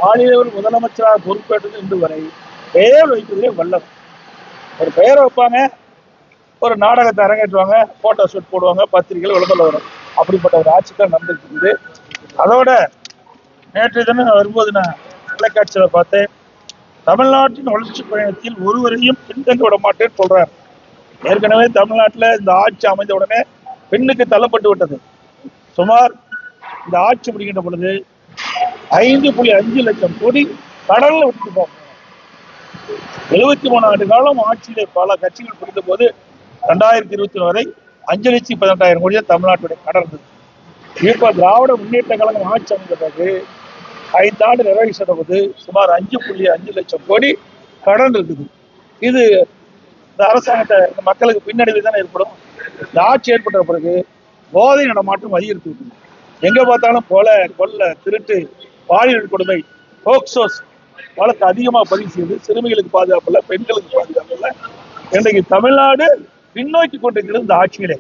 மாநிலவர் முதலமைச்சராக பொறுப்பேற்றது இன்று வரை பெயர் வைப்பதிலே வல்லவர். ஒரு பெயரை வைப்பாங்க, ஒரு நாடகத்தை அரங்கேற்றுவாங்க, போட்டோ ஷூட் போடுவாங்க, பத்திரிகைகள் விளம்பரம் வரும். அப்படிப்பட்ட ஒரு ஆட்சி தான் நடந்துட்டு. அதோட நேற்றைய தினம் வரும்போது நான் தொலைக்காட்சியில பார்த்தேன், தமிழ்நாட்டின் வளர்ச்சி பயணத்தில் ஒருவரையும் பின்தங்க விட மாட்டேன்னு சொல்றாரு. ஏற்கனவே தமிழ்நாட்டில் இந்த ஆட்சி அமைந்த உடனே பெண்ணுக்கு தள்ளப்பட்டு விட்டது. சுமார் இந்த ஆட்சி முடிகின்ற பொழுது 5.5 லட்சம் கோடி கடல்ல விட்டு போங்க. 73 ஆண்டு காலம் ஆட்சியிலே பல கட்சிகள் பிடித்த போது 2020 வரை 5,18,000 கோடி தமிழ்நாட்டுடைய கடன் இருந்தது. இப்ப திராவிட முன்னேற்ற கழகம் ஆட்சி அமைந்த பிறகு 5 ஆண்டு நிறைவேற்ற போது சுமார் 5.5 லட்சம் கோடி கடன் இருக்குது. இது இந்த அரசாங்கத்தை மக்களுக்கு பின்னடைவு தானே ஏற்படும். இந்த ஆட்சி ஏற்பட்ட பிறகு போதை நடமாட்டம் அதிகரித்து விட்டது. எங்க பார்த்தாலும் கொள்ள, திருட்டு, பாலியல் கொடுமை, போக்சோஸ் வழக்கு அதிகமாக பதிவு செய்து சிறுமிகளுக்கு பாதுகாப்பு இல்லை, பெண்களுக்கு பாதுகாப்பு இல்லை. இன்றைக்கு தமிழ்நாடு பின்னோக்கி கொண்டிருக்கிறது இந்த ஆட்சியிலே.